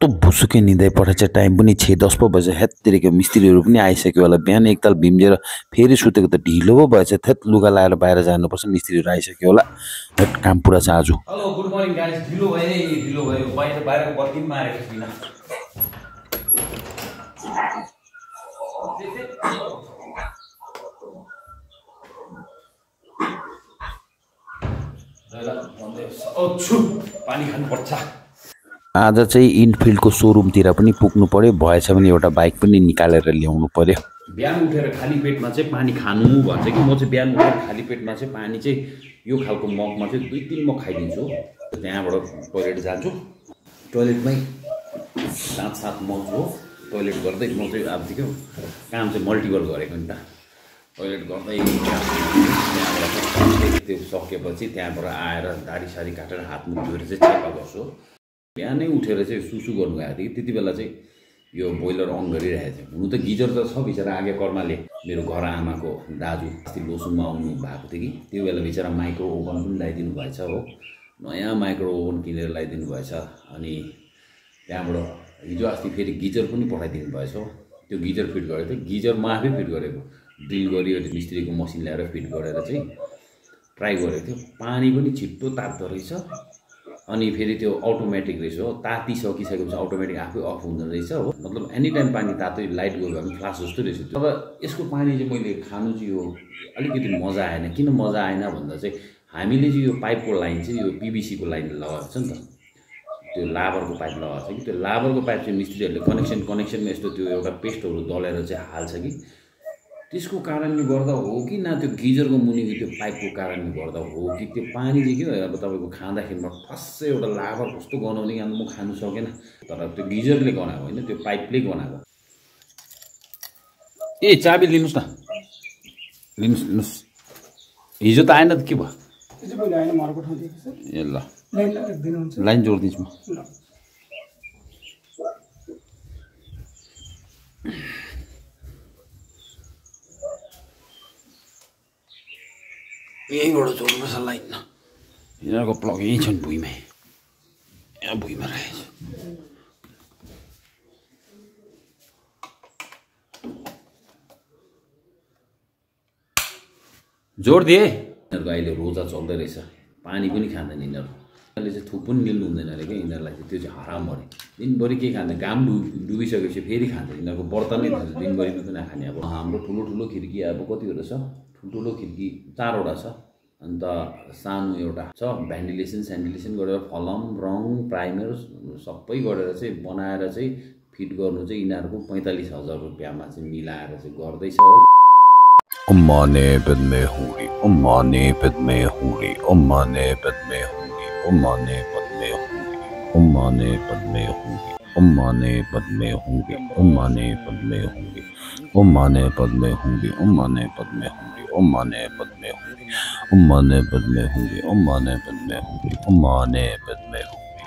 कस्तो भुसुके निदै पठाएछ। टाइम पनि 6:10 पो भएछ। हेत्तेरिका मिस्त्रीहरू पनि आइसक्यो होला। बिहान एकताल भिम्जेर फेरि सुतेको त ढिलो पो भएछ। थेत लुगा लाएर बाहिर जानुपर्छ। मिस्त्रीहरू आइसक्यो होला। हेट काम पुरा छ आज। Hello good morning guys. ढिलो भयो बाहिरको बत्ती पनि मारेको छैन। पानी खानुपर्छ। आज चाहिँ इनफिल्डको सोरुमतिर पनि पुग्नु पर्यो। भएछ भने एउटा बाइक पनि निकालेर ल्याउनु पर्यो। बिहान उठेर खाली पेटमा चाहिँ पानी खानु भन्छ कि म चाहिँ बिहान उठेर खाली पेटमा चाहिँ पानी चाहिँ यो खालको मगमा चाहिँ 2-3 मग खाइदिन्छु। त्यहाँबाट टोइलेट जान्छु। टोइलेटमै 7 मग हो। टोइलेट गर्दै म चाहिँ अबदेखि काम चाहिँ मल्टिपल गरेको नि त। टोइलेट गर्दै त्यहाँबाट त्यो सकेपछि त्यहाँबाट आएर दाढी साडी काटेर हात मुख धोएर चाहिँ चेपा गर्छु। बिहानै उठेर चाहिँ सुसु गर्नु गएको थिएँ। त्यति बेला चाहिँ यो बोइलर अन गरिरहेको थियो। हुनु त गिजर त छ बिचरा आगे कर्माले। मेरो घर आमाको दाजु अस्ति लोसुङमा आउनु भएको थियो कि त्यो बेला बिचरा माइक्रो ओभन पनि ल्याइदिनु भएछ हो। नयाँ माइक्रो ओभन किनेर ल्याइदिनु भएछ। अनि त्यहाँबाट हिजो अस्ति फेरि गिजर पनि पठाइदिनु भएछ। त्यो गिजर फिट गरेको थियो। गिजर म आफै फिट गरेको। ड्रिल गरियो मिस्त्रीको मसिन ल्याएर फिट गरेर चाहिँ ट्राई गरेको थियो। पानी पनि छिट्टो तात्दो रहेछ। अनि फेरि त्यो अटोमेटिक रहेछ हो। तातिसकिसकेपछि अटोमेटिक आफै अफ हुँदो रहेछ हो। मतलब एनी टाइम पानी तातै लाइट गयो भने फ्लास जस्तो रहेछ। अब यसको पानी चाहिँ मैले खानु चाहिँ यो अलिकति मजा आएन। किन मजा आएन भन्दा चाहिँ हामीले चाहिँ यो पाइपको लाइन चाहिँ यो पिभिसीको लाइन लगाएको छ नि त। त्यो लाबरको पाइप लगाएको छ कि त्यो लाबरको पाइप चाहिँ मिस्त्रीहरूले कनेक्सनमा यस्तो त्यो एउटा पेस्टहरू दलेर चाहिँ हाल्छ कि त्यसको कारणले गर्दा हो कि न त्यो गिजरको मुनिको त्यो पाइपको कारणले गर्दा हो कि त्यो पानी चाहिँ के अब तपाईँको खाँदाखेरिमा फस्सै एउटा लाबर कस्तो गनाउने कि म खानु सकेन। तर त्यो गिजरले गनाएको होइन, त्यो पाइपले गनाएको। ए चाबी लिनुहोस् न, लिनुहोस्। हिजो त आएन त के भयो? ए ल लाइन जोडिदिन्छु म। यहीँबाट जोड्नुपर्छ लाइन। यिनीहरूको प्लग यहीँ छन् भुइँमै। यहाँ भुइँमा राखेको छु। जोडिदिए। यिनीहरूको अहिले रोजा चल्दै रहेछ। पानी पनि खाँदैन यिनीहरू। यिनीहरूले चाहिँ थुक पनि मिल्नु हुँदैन अरे क्या यिनीहरूलाई चाहिँ। त्यो चाहिँ हराम अरे। दिनभरि के खान्छ? घाम डुबिसकेपछि फेरि खान्छ। यिनीहरूको व्रत नै खान्छ। दिनभरि मात्रै नखाने। अब हाम्रो ठुलो खिड्की अब कतिवटा छ? ठुल्ठुलो खिड्की 4वटा छ। अन्त सानो एउटा छ। भेन्टिलेसन गरेर फलम रङ प्राइमर सबै गरेर चाहिँ बनाएर चाहिँ फिट गर्नु चाहिँ यिनीहरूको 45,000 रुपियाँमा चाहिँ मिलाएर चाहिँ गर्दैछ हो। उम्माने बद में हुंगी, उम्माने बद में हुंगी, उम्माने बद में हुंगी, उम्माने बद में हुंगी, उम्माने बद में हुंगी, उम्माने बद में हुंगी, उम्माने बद में हुंगी, उम्माने बद में हुंगी, उम्माने बद में हुंगी, उम्माने बद में हुंगी, उम्माने बद में हुंगी, उम्माने बद में हुंगी,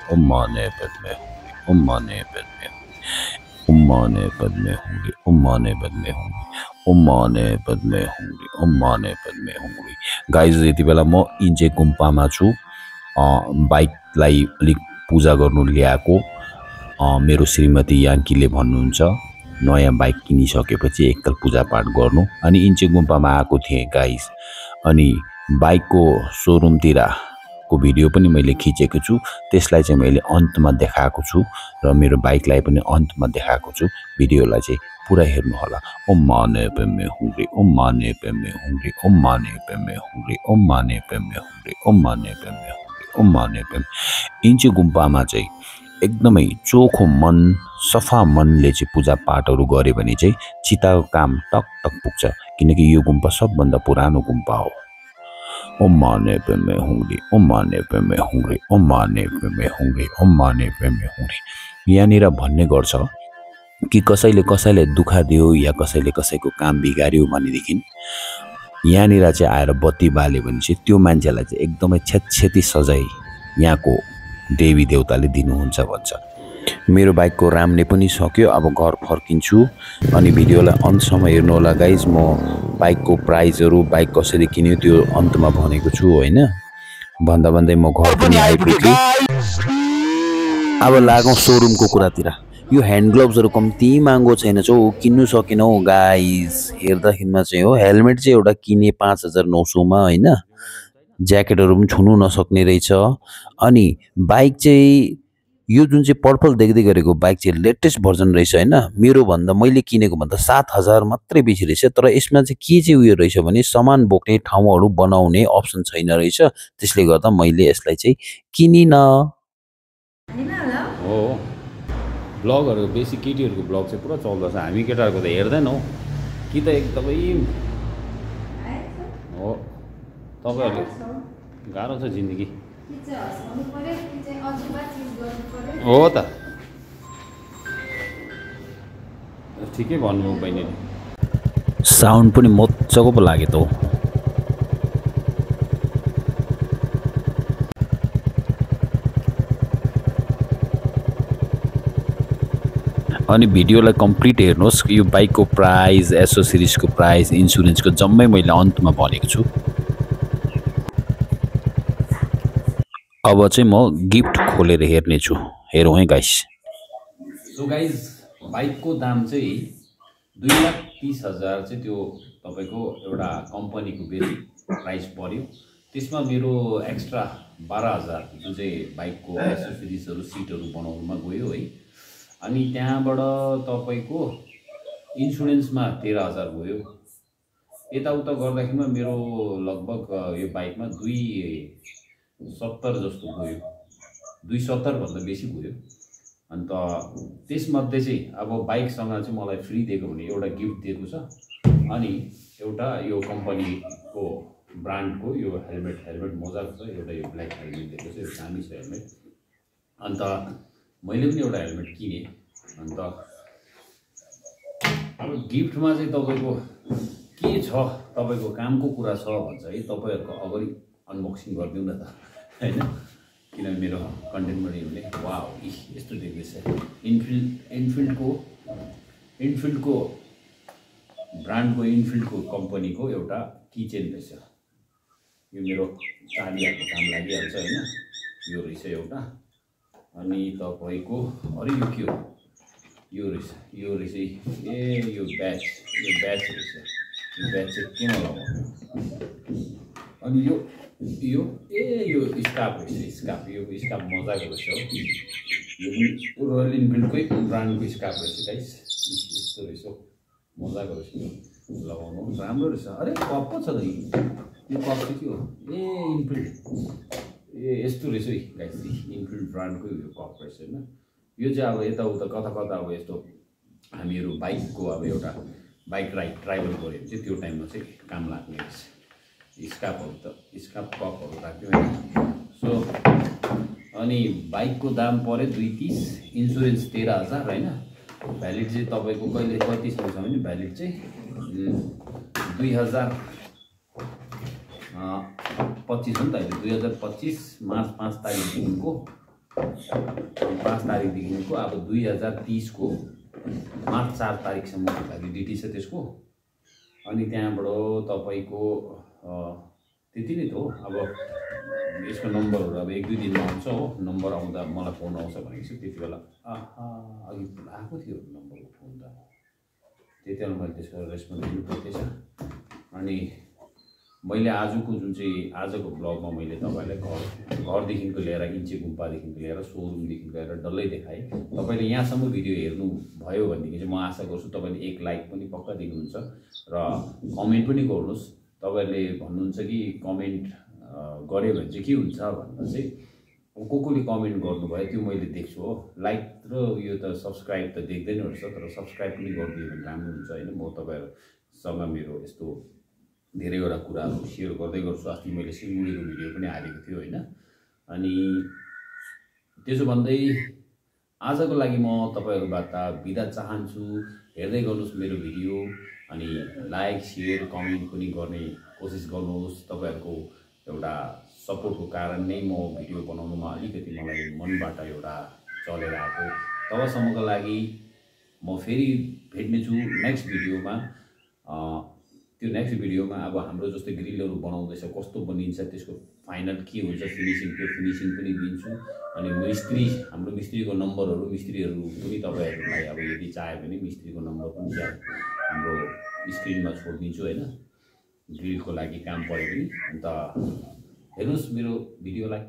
उम्माने बद में हुंगी, उम्माने बद में हुंगी, उम्माने बद में हुंगी, उम्माने बद में हुंगी, उम्माने बद में हुंगी, उम्माने बद में हुंगी, उम्माने बद में हुंगी। गाइज यति बेला म इन्चे गुम्पामा छु। बाइकलाई अलिक पूजा गर्नु ल्याएको। मेरो श्रीमती याङ्कीले भन्नुहुन्छ नयाँ बाइक किनिसकेपछि एकताल पूजापाठ गर्नु। अनि इन्चे गुम्पामा आएको थिएँ गाइज। अनि बाइकको सोरुमतिरको भिडियो पनि मैले खिचेको छु। त्यसलाई चाहिँ मैले अन्तमा देखाएको छु र मेरो बाइकलाई पनि अन्तमा देखाएको छु। भिडियोलाई चाहिँ पुरा हेर्नु होला। उम्माने पे में हुंगी, उम्माने पे में हुंगी, उम्माने पे में हुंगी, उम्माने पे में हुंगी, उम्माने पे में हुंगी, उम्माने पे। इन्चे गुम्पामा चाहिँ एकदमै चोखो मन सफा मनले चाहिँ पूजापाठहरू गऱ्यो भने चाहिँ चिताको काम टक पुग्छ। किनकि यो गुम्पा सबभन्दा पुरानो गुम्पा हो। उम्माने पे में हुंगी, उम्माने पे में हुंगी, उम्माने पे में हुंगी, उम्माने पे में हुंगी। यहाँनिर भन्ने गर्छ कि कसैले दुःख दियो या कसैले कसैको काम बिगार्यो भनेदेखि यहाँनिर चाहिँ आएर बत्ती बाल्यो भने चाहिँ त्यो मान्छेलाई चाहिँ एकदमै क्षति सजाय यहाँको देवी देवताले दिनुहुन्छ भन्छ। मेरो बाइकको राम्ने पनि सक्यो। अब घर फर्किन्छु। अनि भिडियोलाई अन्तसम्म हेर्नु होला गाइज। म बाइकको प्राइजहरू बाइक कसरी किन्यो त्यो अन्तमा भनेको छु होइन। भन्दा भन्दै म घर पनि आइपुगेँ। अब लागौँ सोरुमको कुरातिर। यो ह्यान्ड ग्लोभ्सहरू कम्ती महँगो छैन छौ, किन्नु सकेनौ गाइस। हेर्दाखेरिमा चाहिँ हो हेलमेट चाहिँ एउटा किने 5,900 मा होइन, ज्याकेटहरू पनि छुनु नसक्ने रहेछ। अनि बाइक चाहिँ यो जुन चाहिँ पर्पल देख्दै गरेको बाइक चाहिँ लेटेस्ट भर्जन रहेछ होइन, मेरो भन्दा मैले किनेको भन्दा 7,000 मात्रै बेसी रहेछ। तर यसमा चाहिँ के चाहिँ उयो रहेछ भने सामान बोक्ने ठाउँहरू बनाउने अप्सन छैन रहेछ, त्यसले गर्दा मैले यसलाई चाहिँ किनिनँ। हो ब्लगहरू बेसी केटीहरूको ब्लग चाहिँ पुरा चल्दछ, हामी केटाहरूको त हेर्दैनौँ कि त एकदमै हो। तपाईँहरूले गाह्रो छ जिन्दगी हो त, ठिकै भन्नुभयो बहिनीले। साउन्ड पनि मजाको पो लाग्यो त हो। अनि भिडियोलाई कम्प्लिट हेर्नुहोस्। यो बाइकको प्राइस, एसेसरिजको प्राइस, इन्सुरेन्सको जम्मै मैले अन्तमा भनेको छु। अब चाहिँ म गिफ्ट खोलेर हेर्नेछु, हेरौँ है गाइस। सो गाइज बाइकको दाम चाहिँ 2,30,000 चाहिँ त्यो तपाईँको एउटा कम्पनीको बेसिक प्राइस पऱ्यो। त्यसमा मेरो एक्स्ट्रा 12,000 जुन चाहिँ बाइकको एसेसरिजहरू सिटहरू बनाउनुमा गयो है। अनि त्यहाँबाट तपाईँको इन्सुरेन्समा 13,000 गयो। यताउता गर्दाखेरिमा मेरो लगभग यो बाइकमा 270 जस्तो गयो, 270 भन्दा बेसी गयो। अन्त त्यसमध्ये चाहिँ अब बाइकसँग चाहिँ मलाई फ्री दिएको भने एउटा गिफ्ट दिएको छ, अनि एउटा यो कम्पनीको ब्रान्डको यो हेलमेट मजाको छ। एउटा यो ब्ल्याक हेलमेट दिएको छ, यो दामी छ हेलमेट। अन्त मैले पनि एउटा हेलमेट किनेँ। अन्त अब गिफ्टमा चाहिँ तपाईँको के छ, तपाईँको कामको कुरा छ भन्छ है, तपाईँहरूको अगाडि अनबक्सिङ गरिदिउँ न त होइन, किनभने मेरो कन्टेन्ट पनि हुने। वाउ यस्तो देख्दैछ, इन्फिल्डको ब्रान्डको इन्फिल्डको कम्पनीको एउटा किचेन रहेछ। यो मेरो चाबीहरूको काम लागिहाल्छ होइन, यो रहेछ एउटा। अनि तपाईँको अरे यो के हो, यो रहेछ ए यो ब्याच रहेछ। यो ब्याच चाहिँ केमा लगाउनु। अनि यो स्कार्फ रहेछ, यो स्कार्फ मजाको रहेछ हो। यो पनि रोयल इनफिल्डकै ब्रान्डको स्कार्फ रहेछ गाइस, यस्तो रहेछ मजाको रहेछ, लगाउनु राम्रो रहेछ। अरे कप पो छ त, यो कप चाहिँ के हो, इनफिल्ड यस्तो रहेछ है गाइस, इनफिल्ड ब्रान्डको यो कप रहेछ होइन। यो चाहिँ अब यताउता कता अब यस्तो हामीहरू बाइकको अब एउटा बाइक राइड ट्राभल गऱ्यो भने चाहिँ त्यो टाइममा चाहिँ काम लाग्ने रहेछ। स्कार्फ कपहरू राख्यो होइन। सो अनि बाइकको दाम पऱ्यो 2,30,000, इन्सुरेन्स 13,000 होइन। भ्यालिड चाहिँ तपाईँको कहिले कतिसम्म छ भने भ्यालिड चाहिँ 2025 हो नि त अहिले, 2025 मार्च 5 तारिकदेखिको अब 2030 को मार्च 4 तारिकसम्म भ्यालिडिटी छ त्यसको। अनि त्यहाँबाट तपाईँको त्यति नै त हो। अब यसको नम्बरहरू अब 1-2 दिनमा आउँछ हो, नम्बर आउँदा मलाई फोन आउँछ भनेको छु। त्यति बेला अघि आएको थियो नम्बरको फोन त, त्यति बेला मैले त्यसको रेस्पोन्स दिनु पर्दैछ। अनि मैले आजको ब्लगमा मैले तपाईँलाई घरदेखिको लिएर इन्चे गुम्पादेखिको लिएर सोरुमदेखिको लिएर डल्लै देखाएँ। तपाईँले यहाँसम्म भिडियो हेर्नु भयो भनेदेखि चाहिँ म आशा गर्छु तपाईँले एक लाइक पनि पक्का दिनुहुन्छ र कमेन्ट पनि गर्नुहोस्। तपाईँले भन्नुहुन्छ कि कमेन्ट गऱ्यो भने चाहिँ के हुन्छ भन्दा चाहिँ कसले कमेन्ट गर्नुभयो त्यो मैले देख्छु हो। लाइक र यो त सब्सक्राइब त देख्दैन रहेछ, तर सब्सक्राइब पनि गरिदियो भने राम्रो हुन्छ होइन। म तपाईँहरूसँग मेरो यस्तो धेरैवटा कुराहरू सेयर गर्दै गर्छु। अस्ति मैले सिलगढीको भिडियो पनि हालेको थियो होइन। अनि त्यसो भन्दै आजको लागि म तपाईँहरूबाट बिदा चाहन्छु। हेर्दै गर्नुहोस् मेरो भिडियो, अनि लाइक सेयर कमेन्ट पनि गर्ने कोसिस गर्नुहोस्। तपाईँहरूको एउटा सपोर्टको कारण नै म भिडियो बनाउनुमा अलिकति मलाई मनबाट एउटा चलेर आएको। तबसम्मको लागि म फेरि भेट्नेछु नेक्स्ट भिडियोमा। त्यो नेक्स्ट भिडियोमा अब हाम्रो जस्तै ग्रिलहरू बनाउँदैछ कस्तो बनिन्छ त्यसको फाइनल के हुन्छ फिनिसिङ त्यो फिनिसिङ पनि दिन्छु। अनि हाम्रो मिस्त्रीको नम्बरहरू मिस्त्रीहरू पनि तपाईँहरूलाई अब यदि चाह्यो भने मिस्त्रीको नम्बर पनि हाम्रो स्क्रिनमा छोडिदिन्छु होइन, ग्रिलको लागि काम पऱ्यो भने। अन्त हेर्नुहोस् मेरो भिडियोलाई।